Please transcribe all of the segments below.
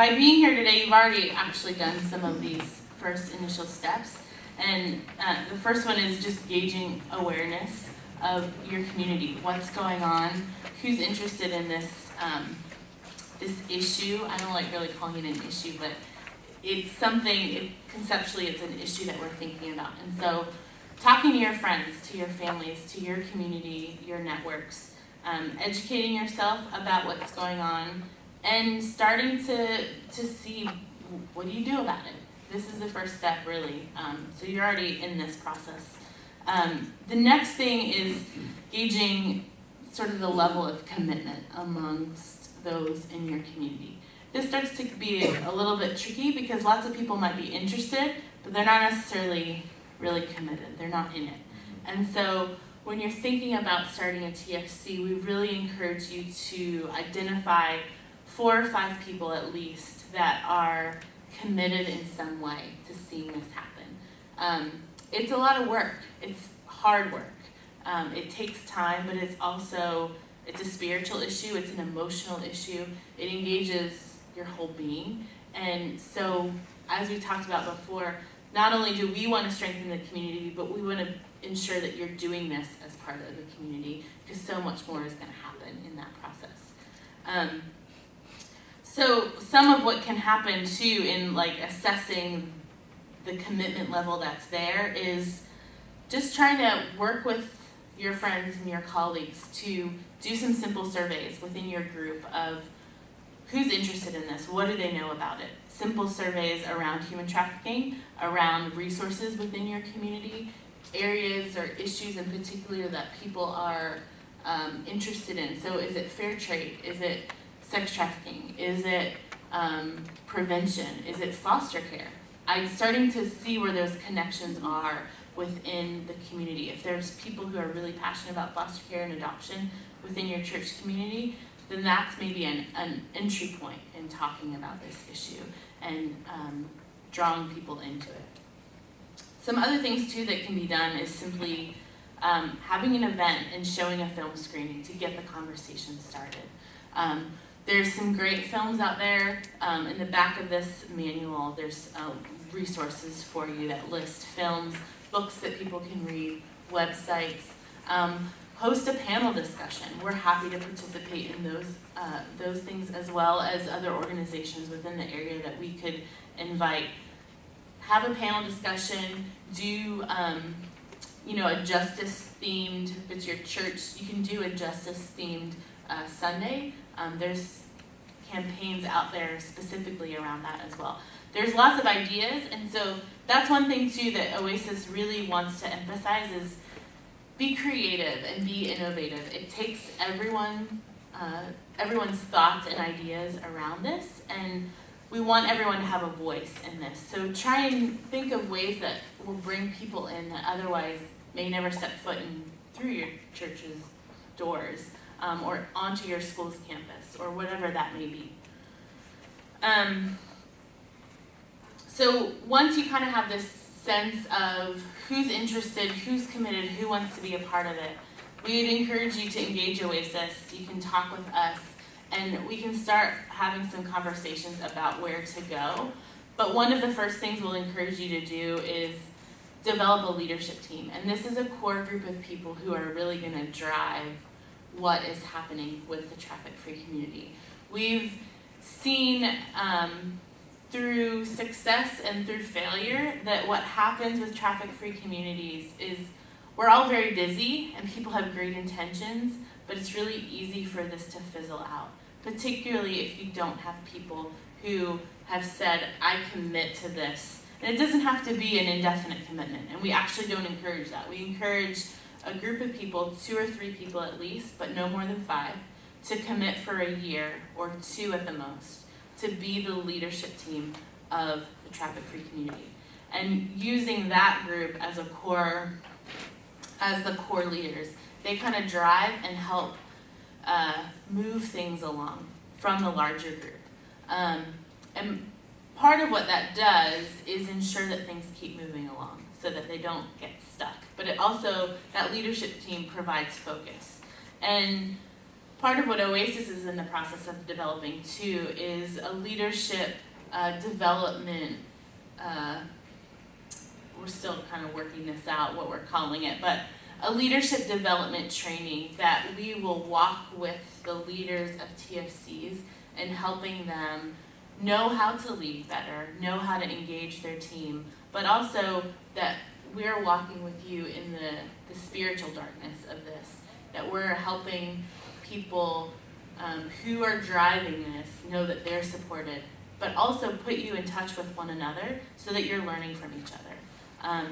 by being here today, you've already actually done some of these first initial steps. And the first one is just gauging awareness of your community. What's going on? Who's interested in this this issue? I don't like really calling it an issue, but it's something, conceptually it's an issue that we're thinking about. And so talking to your friends, to your families, to your community, your networks, educating yourself about what's going on, and starting to see, what do you do about it? This is the first step, really. So you're already in this process. The next thing is gauging sort of the level of commitment amongst those in your community. This starts to be a little bit tricky because lots of people might be interested, but they're not necessarily really committed. They're not in it. And so when you're thinking about starting a TFC, we really encourage you to identify 4 or 5 people at least that are committed in some way to seeing this happen. It's a lot of work. It's hard work. It takes time, but it's a spiritual issue. It's an emotional issue. It engages your whole being. And so, as we talked about before, not only do we want to strengthen the community, but we want to ensure that you're doing this as part of the community, because so much more is going to happen in that process. So some of what can happen too in assessing the commitment level that's there is just trying to work with your friends and your colleagues to do some simple surveys within your group of who's interested in this, what do they know about it. Simple surveys around human trafficking, around resources within your community, areas or issues in particular that people are interested in. So is it fair trade? Is it sex trafficking? Is it prevention? Is it foster care? I'm starting to see where those connections are within the community. If there's people who are really passionate about foster care and adoption within your church community, then that's maybe an entry point in talking about this issue and drawing people into it. Some other things too that can be done is simply having an event and showing a film screening to get the conversation started. There's some great films out there. In the back of this manual, there's resources for you that list films, books that people can read, websites. Host a panel discussion. We're happy to participate in those things, as well as other organizations within the area that we could invite. Have a panel discussion. Do a justice-themed, if it's your church, you can do a justice-themed Sunday. There's campaigns out there specifically around that as well. There's lots of ideas, and so that's one thing too that Oasis really wants to emphasize is be creative and be innovative. It takes everyone's thoughts and ideas around this, and we want everyone to have a voice in this. So try and think of ways that will bring people in that otherwise may never set foot through your church's doors, or onto your school's campus, or whatever that may be. So once you kind of have this sense of who's interested, who's committed, who wants to be a part of it, we'd encourage you to engage Oasis. You can talk with us, and we can start having some conversations about where to go. But one of the first things we'll encourage you to do is develop a leadership team. And this is a core group of people who are really going to drive what is happening with the traffic-free community. We've seen through success and through failure that what happens with traffic-free communities is we're all very busy and people have great intentions, but it's really easy for this to fizzle out, particularly if you don't have people who have said, I commit to this. And it doesn't have to be an indefinite commitment, and we actually don't encourage that. We encourage a group of people, 2 or 3 people at least, but no more than 5, to commit for a year or 2 at the most, to be the leadership team of the traffic-free community. And using that group as the core leaders, they kind of drive and help move things along from the larger group. And part of what that does is ensure that things keep moving along so that they don't get stuck. But it also, that leadership team provides focus. And part of what Oasis is in the process of developing too is a leadership development. We're still kind of working this out, what we're calling it, but a leadership development training that we will walk with the leaders of TFCs and helping them know how to lead better, know how to engage their team, but also that we're walking with you in the spiritual darkness of this, that we're helping people who are driving this know that they're supported, but also put you in touch with one another so that you're learning from each other.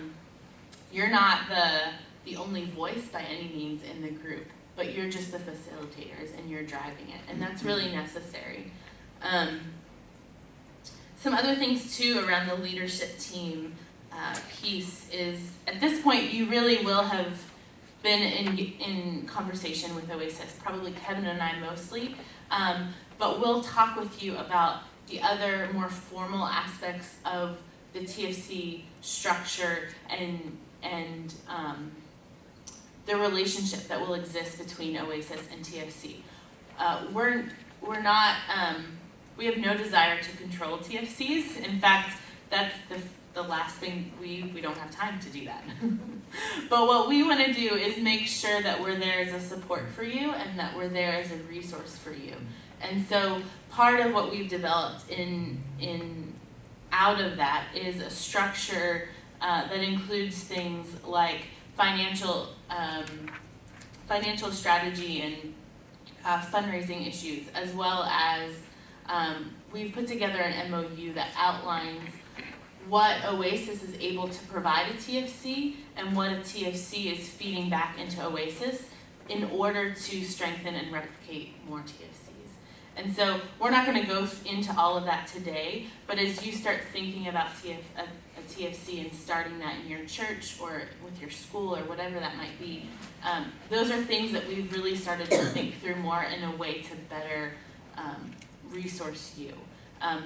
You're not the only voice by any means in the group, but you're just the facilitators and you're driving it, and that's really necessary. Some other things too around the leadership team piece is, at this point you really will have been in conversation with Oasis, probably Kevin and I mostly, but we'll talk with you about the other more formal aspects of the TFC structure and the relationship that will exist between Oasis and TFC. We're not, we have no desire to control TFCs. In fact, that's the last thing, we don't have time to do that. But what we want to do is make sure that we're there as a support for you and that we're there as a resource for you. And so part of what we've developed out of that is a structure that includes things like financial strategy and fundraising issues, as well as we've put together an MOU that outlines what Oasis is able to provide a TFC and what a TFC is feeding back into Oasis in order to strengthen and replicate more TFCs. And so we're not going to go into all of that today, but as you start thinking about a TFC and starting that in your church or with your school or whatever that might be, those are things that we've really started to think through more in a way to better resource you.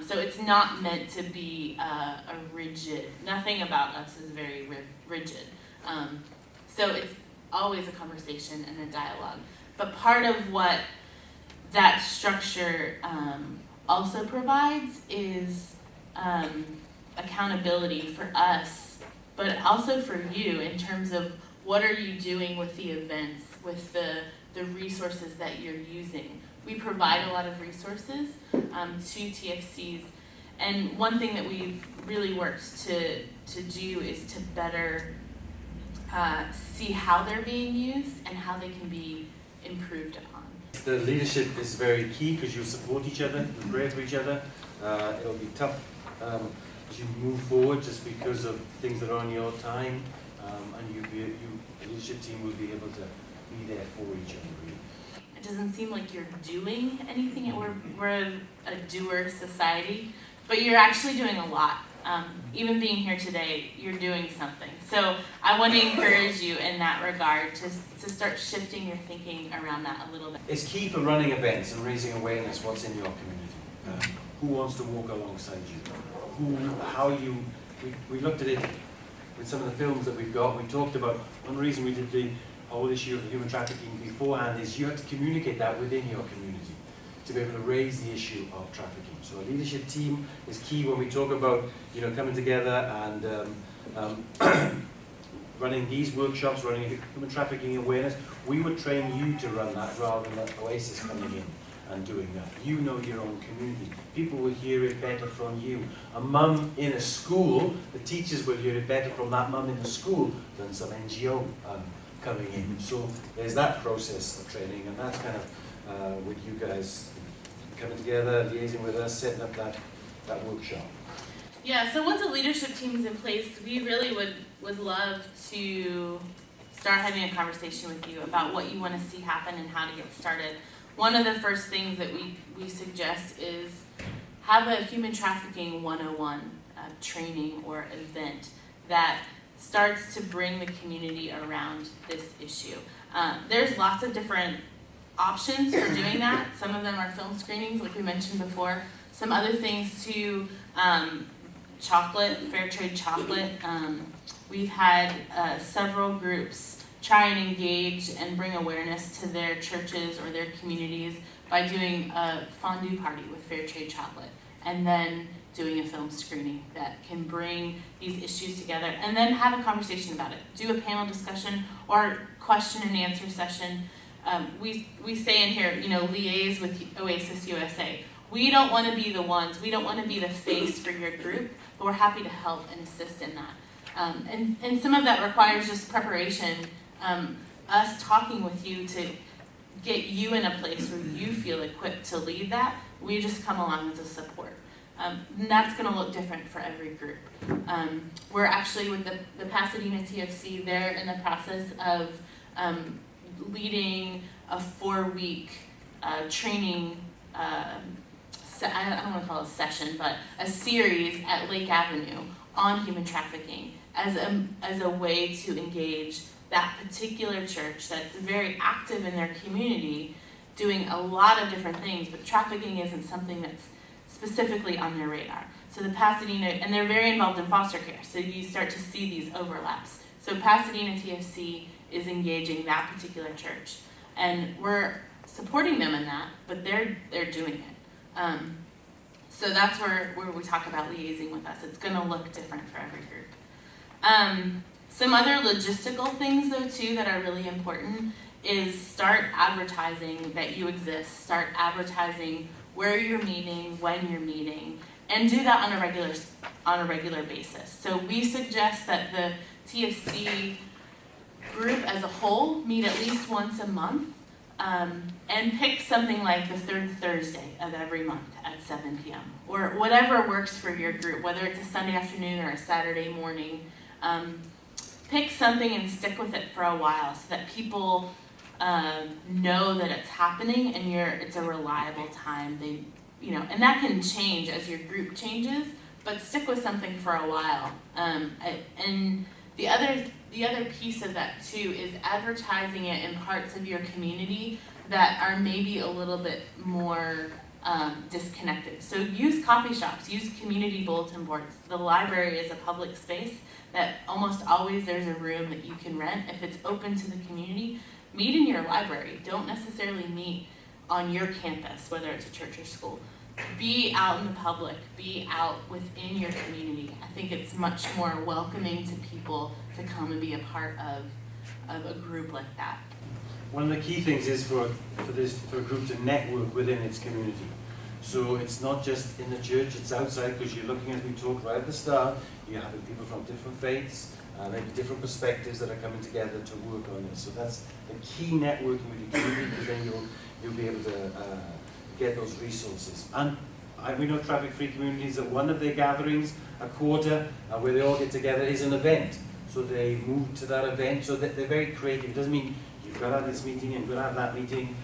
So it's not meant to be a rigid, nothing about us is very rigid. So it's always a conversation and a dialogue. But part of what that structure also provides is accountability for us, but also for you in terms of what are you doing with the events, with the resources that you're using. We provide a lot of resources to TFCs, and one thing that we've really worked to do is to better see how they're being used and how they can be improved upon. The leadership is very key because you support each other, you pray for each other. It'll be tough as you move forward just because of things that are on your time, and the leadership team will be able to be there for each other. Really. It doesn't seem like you're doing anything. We're a doer society, but you're actually doing a lot. Even being here today, you're doing something. So I want to encourage you in that regard to start shifting your thinking around that a little bit. It's key for running events and raising awareness what's in your community. Who wants to walk alongside you? We looked at it with some of the films that we've got. We talked about one reason we did the whole issue of human trafficking beforehand is you have to communicate that within your community to be able to raise the issue of trafficking. So a leadership team is key when we talk about coming together and running these workshops, running human trafficking awareness. We would train you to run that rather than Oasis coming in and doing that. You know your own community. People will hear it better from you. A mum in a school, the teachers will hear it better from that mum in the school than some NGO coming in. So there's that process of training, and that's kind of with you guys coming together, liaising with us, setting up that workshop. Yeah, so once a leadership team is in place, we really would love to start having a conversation with you about what you want to see happen and how to get started. One of the first things that we suggest is have a human trafficking 101 training or event that starts to bring the community around this issue. There's lots of different options for doing that. Some of them are film screenings, like we mentioned before. Some other things too, chocolate, fair trade chocolate. We've had several groups try and engage and bring awareness to their churches or their communities by doing a fondue party with fair trade chocolate, and then doing a film screening that can bring these issues together, and then have a conversation about it. Do a panel discussion or question and answer session. We say in here, liaise with Oasis USA. We don't want to be the ones, we don't want to be the face for your group, but we're happy to help and assist in that. And some of that requires just preparation, us talking with you to get you in a place where you feel equipped to lead that. We just come along as a support. And that's going to look different for every group. We're actually, with the Pasadena TFC, they're in the process of leading a 4-week training, I don't want to call it a session, but a series at Lake Avenue on human trafficking as a way to engage that particular church that's very active in their community, doing a lot of different things, but trafficking isn't something that's specifically on their radar. So the Pasadena, and they're very involved in foster care, so you start to see these overlaps. So Pasadena TFC is engaging that particular church, and we're supporting them in that, but they're doing it. So that's where we talk about liaising with us. It's going to look different for every group. Some other logistical things, though, too, that are really important is start advertising that you exist. Start advertising where you're meeting, when you're meeting, and do that on a regular basis. So we suggest that the TFC group as a whole meet at least once a month, and pick something like the third Thursday of every month at 7 p.m. or whatever works for your group, whether it's a Sunday afternoon or a Saturday morning. Pick something and stick with it for a while so that people know that it's happening and it's a reliable time. And that can change as your group changes, but stick with something for a while. And the other piece of that too is advertising it in parts of your community that are maybe a little bit more disconnected. So use coffee shops, use community bulletin boards. The library is a public space that almost always there's a room that you can rent. If it's open to the community, meet in your library. Don't necessarily meet on your campus, whether it's a church or school. Be out in the public, be out within your community. I think it's much more welcoming to people to come and be a part of a group like that. One of the key things is for a group to network within its community. So it's not just in the church, it's outside, because you're looking, as we talked right at the start, you're having people from different faiths, maybe different perspectives that are coming together to work on this. So that's the key, networking with your community, because then you'll be able to get those resources. And we know traffic-free communities, that one of their gatherings, a quarter, where they all get together, is an event. So they move to that event, so that they're very creative. It doesn't mean you've got to have this meeting and you've got to have that meeting.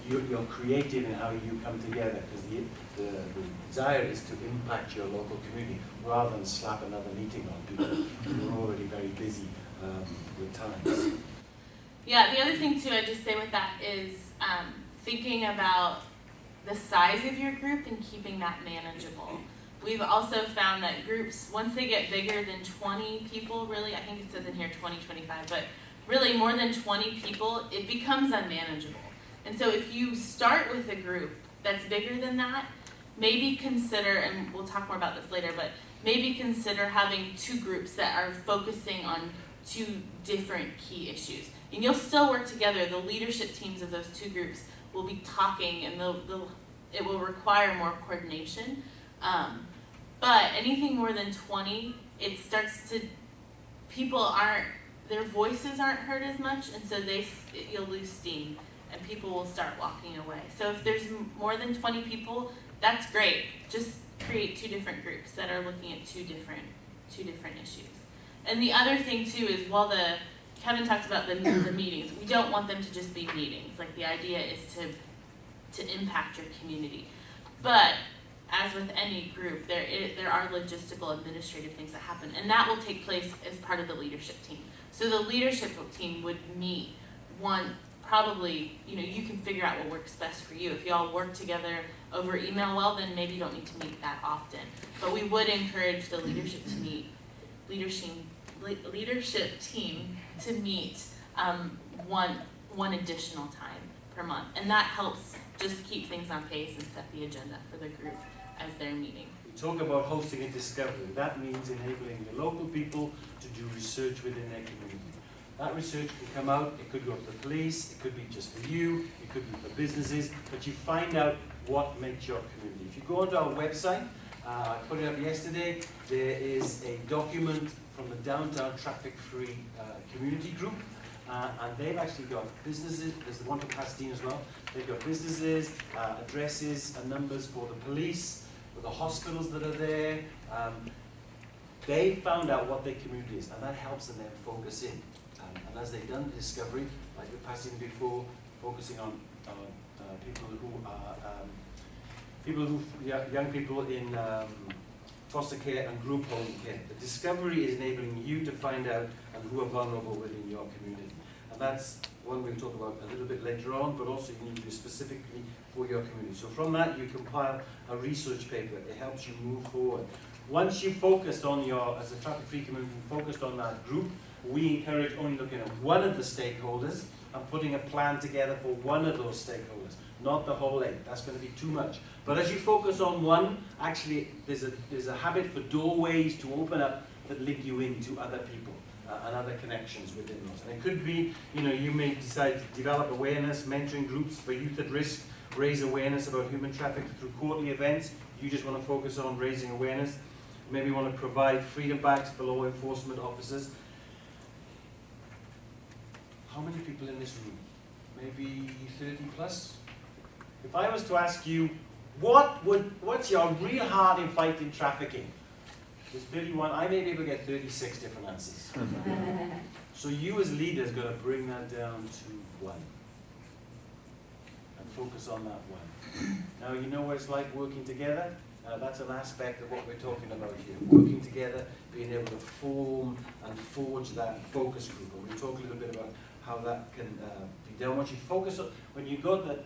You're creative in how you come together, because the desire is to impact your local community rather than slap another meeting on people who are already very busy with times. Yeah, the other thing too, I'd just say with that is thinking about the size of your group and keeping that manageable. We've also found that groups, once they get bigger than 20 people, really, I think it says in here 20, 25, but really more than 20 people, it becomes unmanageable. And so if you start with a group that's bigger than that, maybe consider, and we'll talk more about this later, but maybe consider having 2 groups that are focusing on 2 different key issues. And you'll still work together. The leadership teams of those 2 groups will be talking, and it will require more coordination. But anything more than 20, it starts to, their voices aren't heard as much, and so you'll lose steam, and people will start walking away. So if there's more than 20 people, that's great. Just create 2 different groups that are looking at two different issues. And the other thing too is, while Kevin talked about the meetings, we don't want them to just be meetings. Like, the idea is to impact your community. But as with any group, there are logistical, administrative things that happen, and that will take place as part of the leadership team. So the leadership team would meet probably, you can figure out what works best for you. If you all work together over email well, then maybe you don't need to meet that often. But we would encourage the leadership team to meet one additional time per month. And that helps just keep things on pace and set the agenda for the group as they're meeting. We talk about hosting a discovery. That means enabling the local people to do research within their community. That research can come out, it could go to the police, it could be just for you, it could be for businesses, but you find out what makes your community. If you go onto our website, I put it up yesterday, there is a document from the Downtown Traffic-Free Community Group, and they've actually got businesses, there's the one for Pasadena as well, they've got businesses, addresses and numbers for the police, for the hospitals that are there. They found out what their community is, and that helps them then focus in. And as they've done the discovery, like the Pasadena before, focusing on young people in foster care and group home care. The discovery is enabling you to find out and who are vulnerable within your community. And that's one we'll talk about a little bit later on, but also you need to do specifically for your community. So from that, you compile a research paper. It helps you move forward. Once you focused on as a traffic-free community, focused on that group, we encourage only looking at one of the stakeholders and putting a plan together for one of those stakeholders, not the whole eight. That's going to be too much. But as you focus on one, actually there's a habit for doorways to open up that link you into other people and other connections within those. And it could be, you may decide to develop awareness, mentoring groups for youth at risk, raise awareness about human trafficking through quarterly events. You just want to focus on raising awareness. Maybe you want to provide freedom bags for law enforcement officers. How many people in this room? Maybe 30 plus? If I was to ask you, what's your real hard in fighting trafficking? There's 31, I may be able to get 36 different answers. So you as leaders got to bring that down to one. And focus on that one. Now you know what it's like working together? That's an aspect of what we're talking about here. Working together, being able to form and forge that focus group. And we'll talk a little bit about how that can be done. Once you focus on, when you got that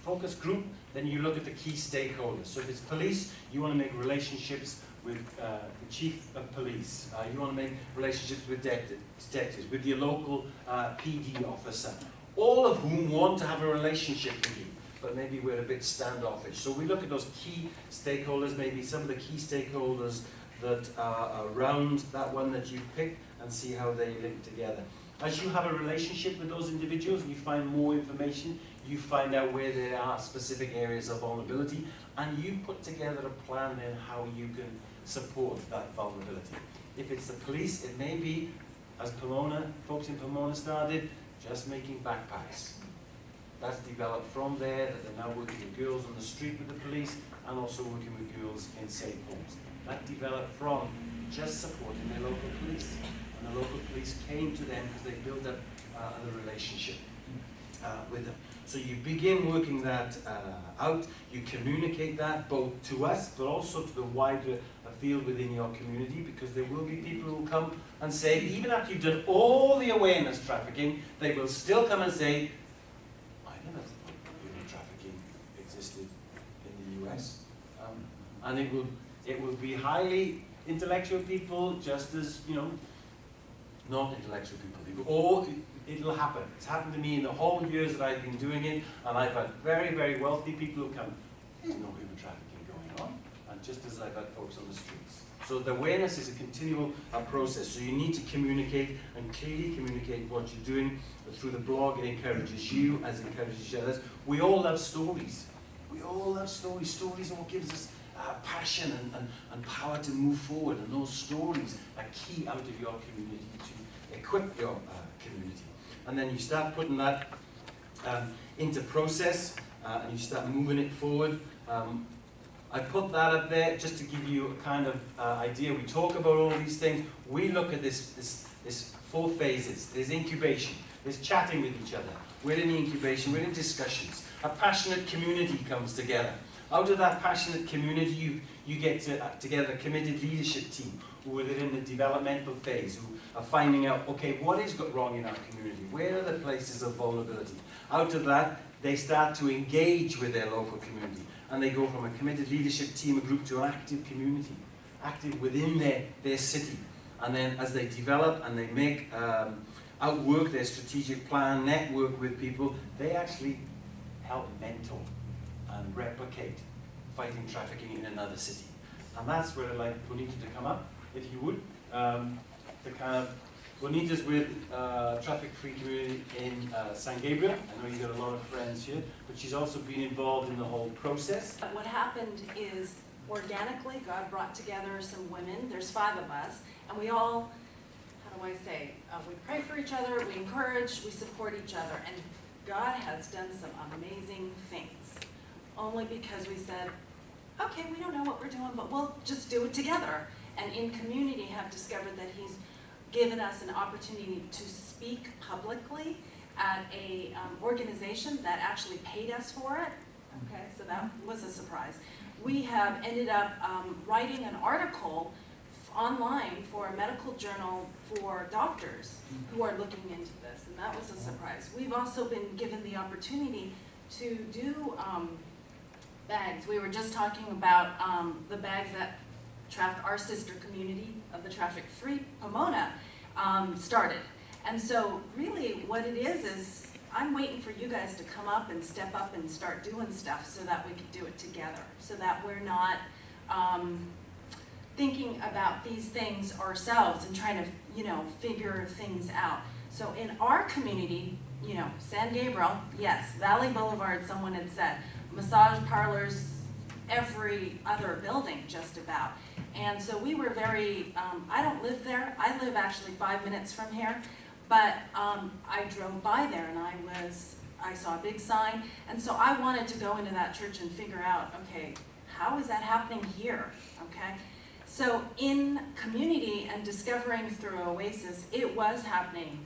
focus group, then you look at the key stakeholders. So if it's police, you want to make relationships with the chief of police. You want to make relationships with detectives, with your local PD officer, all of whom want to have a relationship with you, but maybe we're a bit standoffish. So we look at those key stakeholders, maybe some of the key stakeholders that are around that one that you pick, and see how they link together. As you have a relationship with those individuals and you find more information, you find out where there are specific areas of vulnerability, and you put together a plan then how you can support that vulnerability. If it's the police, it may be, as folks in Pomona started, just making backpacks. That's developed from there, that they're now working with girls on the street with the police, and also working with girls in safe homes. That developed from just supporting their local police. And the local police came to them because they built up a relationship with them. So you begin working that out, you communicate that both to us, but also to the wider field within your community, because there will be people who come and say, even after you've done all the awareness trafficking, they will still come and say, I never thought human trafficking existed in the US. And it will be highly intellectual people, just as, not intellectual people. Or it'll happen. It's happened to me in the whole years that I've been doing it, and I've had very, very wealthy people who come, there's no human trafficking going on, and just as I've had folks on the streets. So the awareness is a continual process. So you need to communicate and clearly communicate what you're doing through the blog. It encourages you as it encourages others. We all love stories. We all love stories. Stories are what gives us passion and power to move forward, and those stories are key out of your community to equip your community. And then you start putting that into process, and you start moving it forward. I put that up there just to give you a kind of idea. We talk about all these things. We look at this 4 phases. There's incubation. There's chatting with each other. We're in incubation. We're in discussions. A passionate community comes together. Out of that passionate community, you get together a committed leadership team who are in the developmental phase, who are finding out, okay, what is wrong in our community? Where are the places of vulnerability? Out of that, they start to engage with their local community. And they go from a committed leadership team, a group, to an active community, active within their city. And then as they develop and they make outwork their strategic plan, network with people. They actually help mentor and replicate fighting trafficking in another city. And that's where I'd like Bonita to come up, if you would, to kind of, Bonita's with traffic-free community in San Gabriel. I know you've got a lot of friends here, but she's also been involved in the whole process. What happened is, organically, God brought together some women, there's 5 of us, and we all, how do I say, we pray for each other, we encourage, we support each other, and God has done some amazing things. Only because we said, okay, we don't know what we're doing, but we'll just do it together. And in community have discovered that He's given us an opportunity to speak publicly at a organization that actually paid us for it. Okay, so that was a surprise. We have ended up writing an article online for a medical journal for doctors who are looking into this, and that was a surprise. We've also been given the opportunity to do bags. We were just talking about the bags that our sister community of the traffic-free Pomona started. And so really what it is I'm waiting for you guys to come up and step up and start doing stuff so that we could do it together, so that we're not thinking about these things ourselves and trying to, figure things out. So in our community, San Gabriel, yes, Valley Boulevard, someone had said, massage parlors, every other building just about. And so we were very, I don't live there, I live actually 5 minutes from here, but I drove by there and I saw a big sign, and so I wanted to go into that church and figure out, okay, how is that happening here, okay? So in community and discovering through Oasis, it was happening.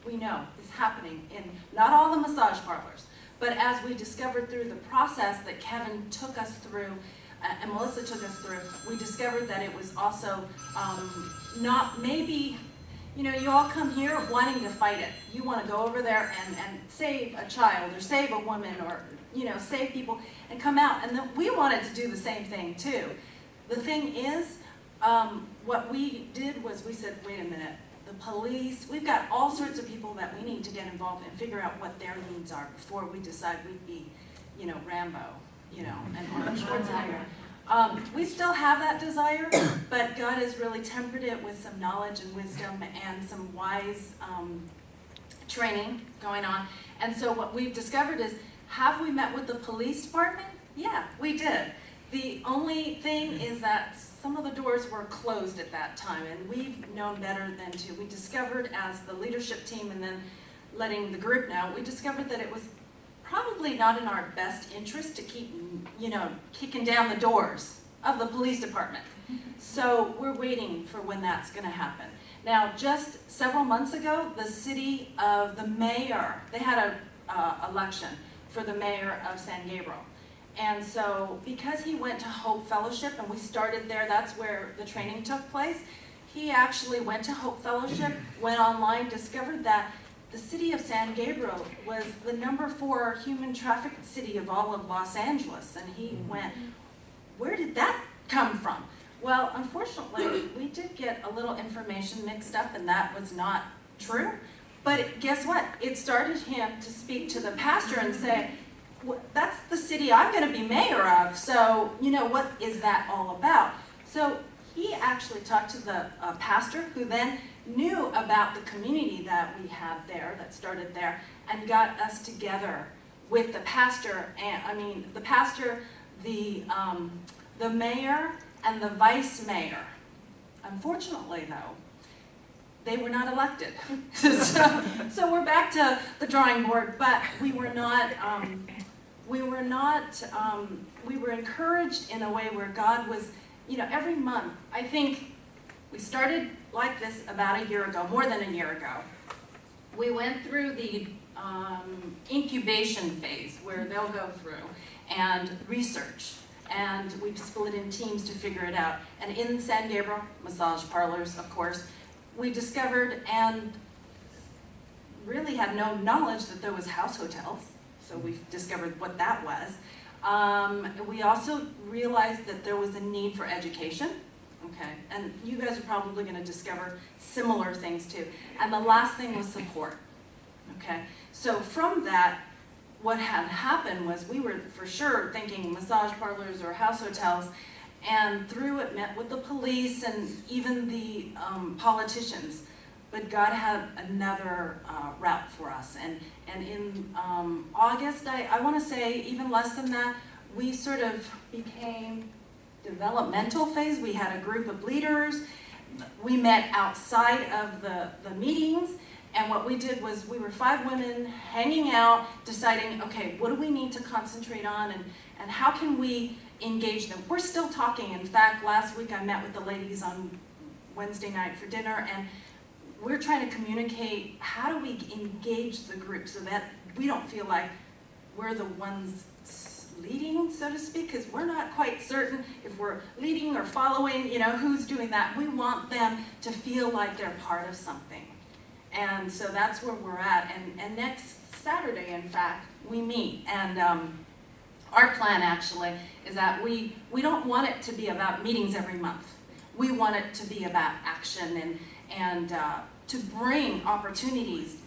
We know it's happening in not all the massage parlors, but as we discovered through the process that Kevin took us through and Melissa took us through, we discovered that it was also not maybe, you all come here wanting to fight it. You want to go over there and save a child or save a woman or, save people and come out. And then we wanted to do the same thing too. The thing is, what we did was we said, wait a minute, the police, we've got all sorts of people that we need to get involved and figure out what their needs are before we decide we'd be, Rambo, and Arnold Schwarzenegger. We still have that desire, but God has really tempered it with some knowledge and wisdom and some wise training going on. And so what we've discovered is, have we met with the police department? Yeah, we did. The only thing is that some of the doors were closed at that time, and we've known better than to. We discovered as the leadership team and then letting the group know, we discovered that it was probably not in our best interest to keep, kicking down the doors of the police department. So we're waiting for when that's going to happen. Now, just several months ago, the mayor, they had an election for the mayor of San Gabriel. And so because he went to Hope Fellowship, and we started there, that's where the training took place, he actually went to Hope Fellowship, went online, discovered that the city of San Gabriel was the #4 human trafficked city of all of Los Angeles. And he went, where did that come from? Well, unfortunately, we did get a little information mixed up, and that was not true. But guess what? It started him to speak to the pastor and say, that's the city I'm going to be mayor of, so, what is that all about? So he actually talked to the pastor, who then knew about the community that we had there, that started there, and got us together with the pastor, the pastor, the mayor, and the vice mayor. Unfortunately, though, they were not elected. so we're back to the drawing board, but we were encouraged in a way where God was, every month. I think we started like this about a year ago, more than a year ago. We went through the incubation phase where they'll go through and research. And we split in teams to figure it out. And in San Gabriel, massage parlors, of course, we discovered and really had no knowledge that there was house hotels. So we've discovered what that was. We also realized that there was a need for education, okay? And you guys are probably gonna discover similar things too. And the last thing was support, okay? So from that, what had happened was we were for sure thinking massage parlors or house hotels, and through it met with the police and even the politicians. But God had another route for us. And in August, I want to say even less than that, we sort of became developmental phase. We had a group of leaders. We met outside of the meetings. And what we did was we were 5 women hanging out, deciding, okay, what do we need to concentrate on and how can we engage them? We're still talking. In fact, last week I met with the ladies on Wednesday night for dinner, and we're trying to communicate how do we engage the group so that we don't feel like we're the ones leading, so to speak, because we're not quite certain if we're leading or following, who's doing that. We want them to feel like they're part of something. And so that's where we're at. And next Saturday, in fact, we meet. And our plan actually is that we don't want it to be about meetings every month. We want it to be about action and to bring opportunities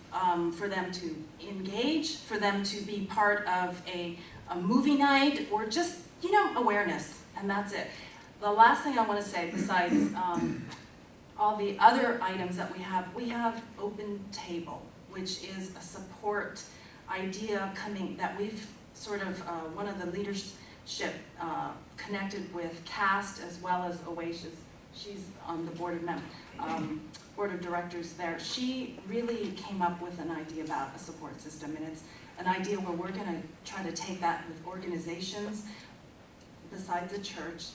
for them to engage, for them to be part of a movie night, or just, awareness. And that's it. The last thing I want to say, besides all the other items that we have Open Table, which is a support idea that we've sort of, one of the leadership connected with CAST as well as Oasis. She's on the board of directors there. She really came up with an idea about a support system, and it's an idea where we're going to try to take that with organizations besides the church,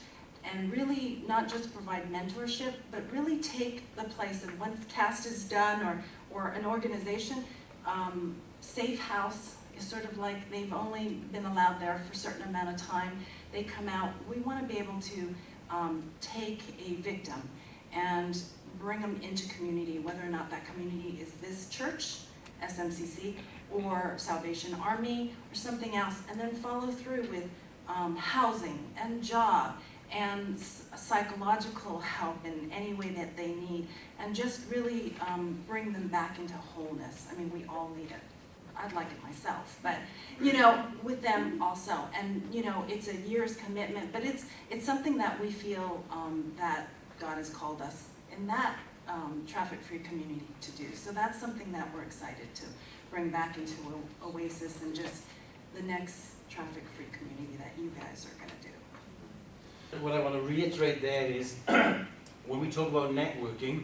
and really not just provide mentorship, but really take the place of once CAST is done or an organization, Safe House is sort of like they've only been allowed there for a certain amount of time. They come out. We want to be able to take a victim and bring them into community, whether or not that community is this church, SMCC, or Salvation Army, or something else, and then follow through with housing and job and psychological help in any way that they need, and just really bring them back into wholeness. I mean, we all need it. I'd like it myself, but with them also. And it's a year's commitment, but it's something that we feel that God has called us in that traffic-free community to do. So that's something that we're excited to bring back into Oasis and just the next traffic-free community that you guys are going to do. What I want to reiterate there is, when we talk about networking,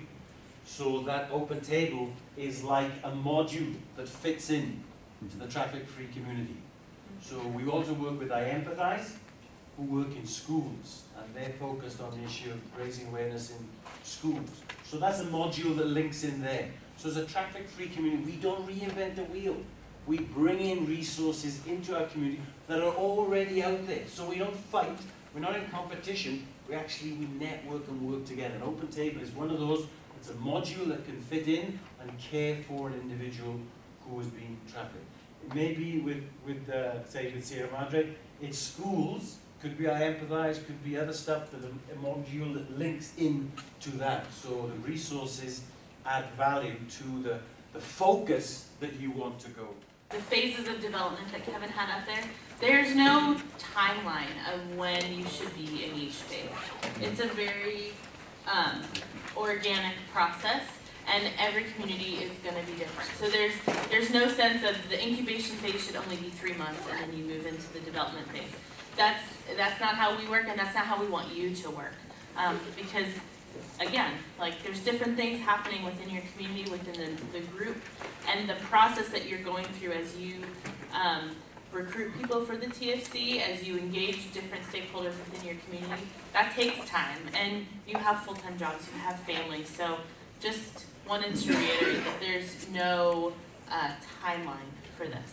so that Open Table is like a module that fits in to the traffic-free community. So we also work with I Empathize, who work in schools, and they're focused on the issue of raising awareness in schools. So that's a module that links in there. So as a traffic-free community, we don't reinvent the wheel. We bring in resources into our community that are already out there. So we don't fight. We're not in competition. We network and work together. An Open Table is one of those. It's a module that can fit in and care for an individual who is being trafficked. It may be with Sierra Madre. It's schools. Could be I Empathize. Could be other stuff. That a module that links in to that. So the resources add value to the focus that you want to go. The phases of development that Kevin had up there, there's no timeline of when you should be in each phase. It's a very organic process, and every community is going to be different. So there's no sense of the incubation phase should only be 3 months and then you move into the development phase. That's not how we work, and that's not how we want you to work. Because again, there's different things happening within your community, within the group, and the process that you're going through as you recruit people for the TFC, as you engage different stakeholders within your community, that takes time. And you have full-time jobs, you have families, so just wanted to reiterate that there's no timeline for this.